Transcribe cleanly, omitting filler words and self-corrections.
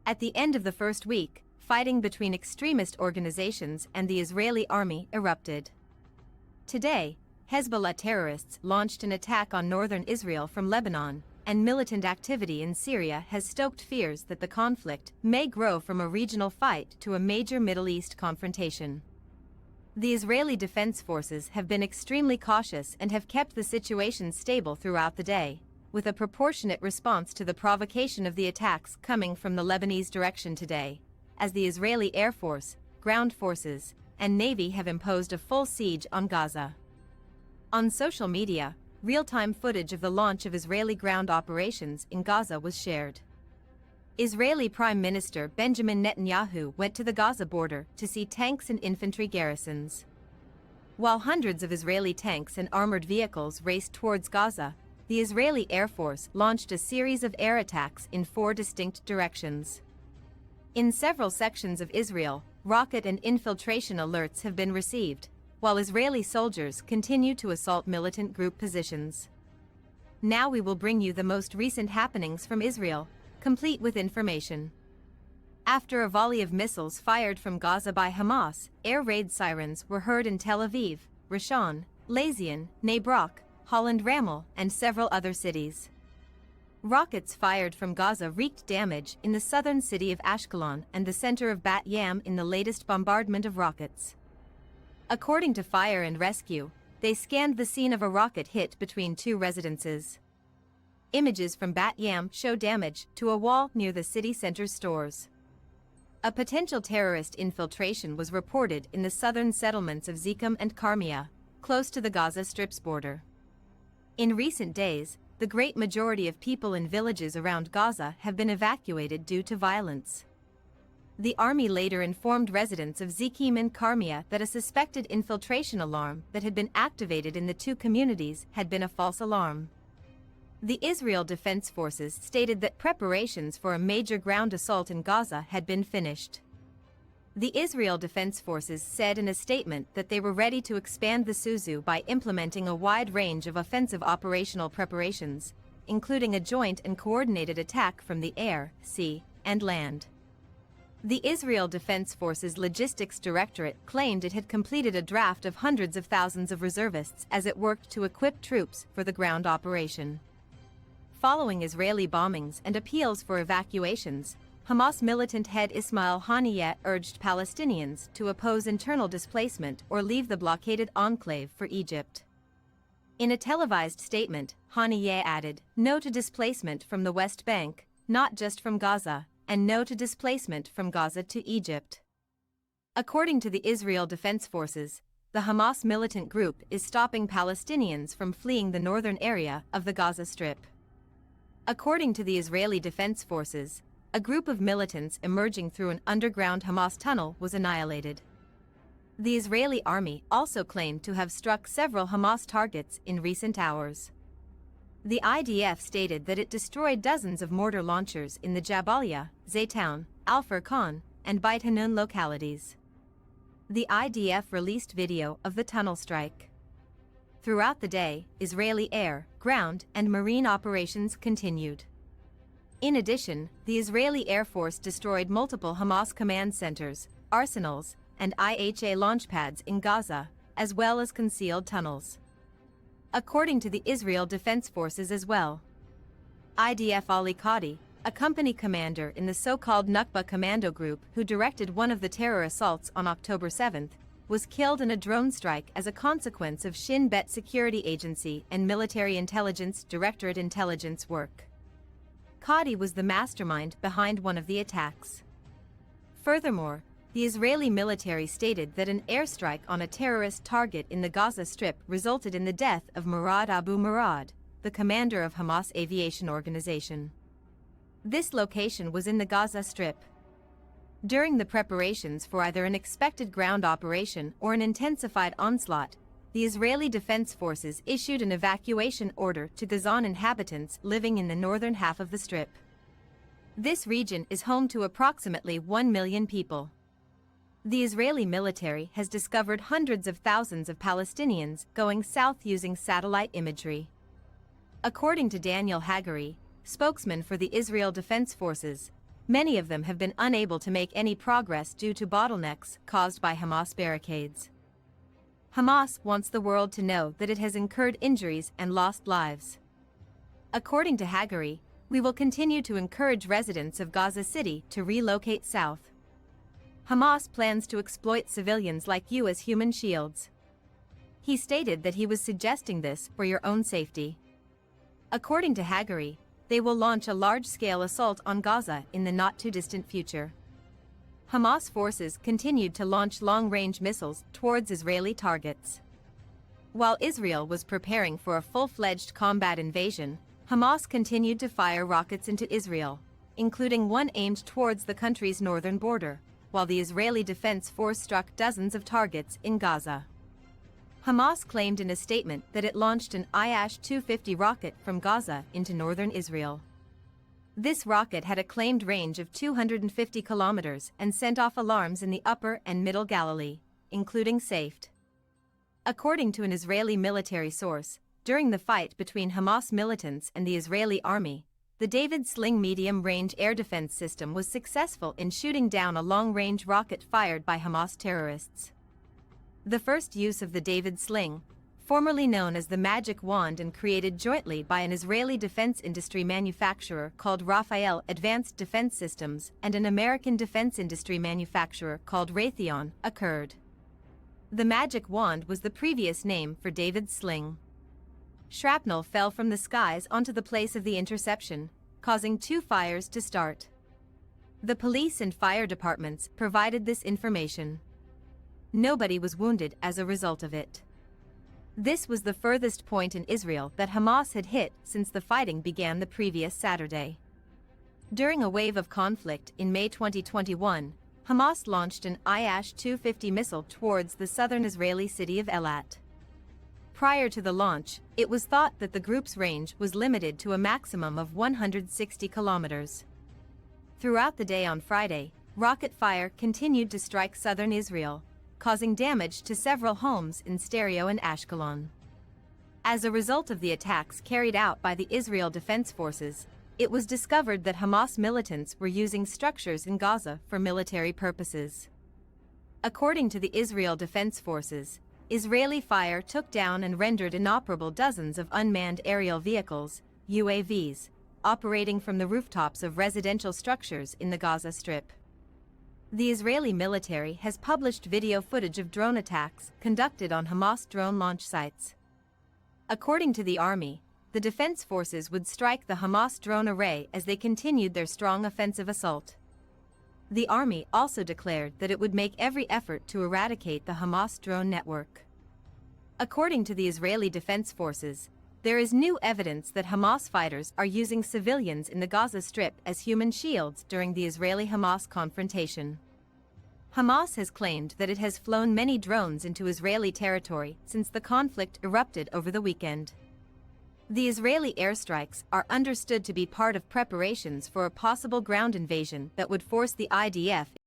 At the end of the first week, fighting between extremist organizations and the Israeli army erupted. Today, Hezbollah terrorists launched an attack on northern Israel from Lebanon, and militant activity in Syria has stoked fears that the conflict may grow from a regional fight to a major Middle East confrontation. The Israeli Defense Forces have been extremely cautious and have kept the situation stable throughout the day, with a proportionate response to the provocation of the attacks coming from the Lebanese direction today, as the Israeli Air Force, ground forces, and Navy have imposed a full siege on Gaza. On social media, real-time footage of the launch of Israeli ground operations in Gaza was shared. Israeli Prime Minister Benjamin Netanyahu went to the Gaza border to see tanks and infantry garrisons. While hundreds of Israeli tanks and armored vehicles raced towards Gaza, the Israeli Air Force launched a series of air attacks in 4 distinct directions. In several sections of Israel, rocket and infiltration alerts have been received, while Israeli soldiers continue to assault militant group positions. Now we will bring you the most recent happenings from Israel, complete with information. After a volley of missiles fired from Gaza by Hamas, air raid sirens were heard in Tel Aviv, Rishon, Lazion, Bnei Brak, Holland Ramel, and several other cities. Rockets fired from Gaza wreaked damage in the southern city of Ashkelon and the center of Bat Yam in the latest bombardment of rockets. According to Fire and Rescue, they scanned the scene of a rocket hit between 2 residences. Images from Bat Yam show damage to a wall near the city center's stores. A potential terrorist infiltration was reported in the southern settlements of Zikum and Karmia, close to the Gaza Strip's border. In recent days, the great majority of people in villages around Gaza have been evacuated due to violence. The army later informed residents of Zikum and Karmia that a suspected infiltration alarm that had been activated in the 2 communities had been a false alarm. The Israel Defense Forces stated that preparations for a major ground assault in Gaza had been finished. The Israel Defense Forces said in a statement that they were ready to expand the Suzu by implementing a wide range of offensive operational preparations, including a joint and coordinated attack from the air, sea, and land. The Israel Defense Forces Logistics Directorate claimed it had completed a draft of hundreds of thousands of reservists as it worked to equip troops for the ground operation. Following Israeli bombings and appeals for evacuations, Hamas militant head Ismail Haniyeh urged Palestinians to oppose internal displacement or leave the blockaded enclave for Egypt. In a televised statement, Haniyeh added, "No to displacement from the West Bank, not just from Gaza, and no to displacement from Gaza to Egypt." According to the Israel Defense Forces, the Hamas militant group is stopping Palestinians from fleeing the northern area of the Gaza Strip. According to the Israeli Defense Forces, a group of militants emerging through an underground Hamas tunnel was annihilated. The Israeli army also claimed to have struck several Hamas targets in recent hours. The IDF stated that it destroyed dozens of mortar launchers in the Jabalia, Zaytown, Al Furqan, and Beit Hanun localities. The IDF released video of the tunnel strike. Throughout the day, Israeli air, ground, and marine operations continued. In addition, the Israeli Air Force destroyed multiple Hamas command centers, arsenals, and IHA launch pads in Gaza, as well as concealed tunnels. According to the Israel Defense Forces as well. IDF Ali Qadi, a company commander in the so-called Nukba commando group who directed one of the terror assaults on October 7, was killed in a drone strike as a consequence of Shin Bet Security Agency and Military Intelligence Directorate intelligence work. Qadi was the mastermind behind one of the attacks. Furthermore, the Israeli military stated that an airstrike on a terrorist target in the Gaza Strip resulted in the death of Murad Abu Murad, the commander of Hamas Aviation Organization. This location was in the Gaza Strip. During the preparations for either an expected ground operation or an intensified onslaught, the Israeli Defense Forces issued an evacuation order to Gazan inhabitants living in the northern half of the Strip. This region is home to approximately 1 million people. The Israeli military has discovered hundreds of thousands of Palestinians going south using satellite imagery. According to Daniel Hagari, spokesman for the Israel Defense Forces, Many of them have been unable to make any progress due to bottlenecks caused by Hamas barricades. Hamas wants the world to know that it has incurred injuries and lost lives. According to Hagari, we will continue to encourage residents of Gaza City to relocate south. Hamas plans to exploit civilians like you as human shields. He stated that he was suggesting this for your own safety. According to Hagari, they will launch a large-scale assault on Gaza in the not-too-distant future. Hamas forces continued to launch long-range missiles towards Israeli targets. While Israel was preparing for a full-fledged combat invasion, Hamas continued to fire rockets into Israel, including one aimed towards the country's northern border, while the Israeli Defense Force struck dozens of targets in Gaza. Hamas claimed in a statement that it launched an IS-250 rocket from Gaza into northern Israel. This rocket had a claimed range of 250 kilometers and sent off alarms in the upper and middle Galilee, including Safed. According to an Israeli military source, during the fight between Hamas militants and the Israeli army, the David Sling medium-range air defense system was successful in shooting down a long-range rocket fired by Hamas terrorists. The first use of the David Sling, formerly known as the Magic Wand and created jointly by an Israeli defense industry manufacturer called Rafael Advanced Defense Systems and an American defense industry manufacturer called Raytheon, occurred. The Magic Wand was the previous name for David's Sling. Shrapnel fell from the skies onto the place of the interception, causing 2 fires to start. The police and fire departments provided this information. Nobody was wounded as a result of it. This was the furthest point in Israel that Hamas had hit since the fighting began the previous Saturday. During a wave of conflict in May 2021, Hamas launched an IS-250 missile towards the southern Israeli city of Eilat. Prior to the launch, it was thought that the group's range was limited to a maximum of 160 kilometers. Throughout the day on Friday, rocket fire continued to strike southern Israel, causing damage to several homes in Stereo and Ashkelon. As a result of the attacks carried out by the Israel Defense Forces, it was discovered that Hamas militants were using structures in Gaza for military purposes. According to the Israel Defense Forces, Israeli fire took down and rendered inoperable dozens of unmanned aerial vehicles, UAVs, operating from the rooftops of residential structures in the Gaza Strip. The Israeli military has published video footage of drone attacks conducted on Hamas drone launch sites. According to the army, the defense forces would strike the Hamas drone array as they continued their strong offensive assault. The army also declared that it would make every effort to eradicate the Hamas drone network. According to the Israeli Defense Forces, there is new evidence that Hamas fighters are using civilians in the Gaza Strip as human shields during the Israeli-Hamas confrontation. Hamas has claimed that it has flown many drones into Israeli territory since the conflict erupted over the weekend. The Israeli airstrikes are understood to be part of preparations for a possible ground invasion that would force the IDF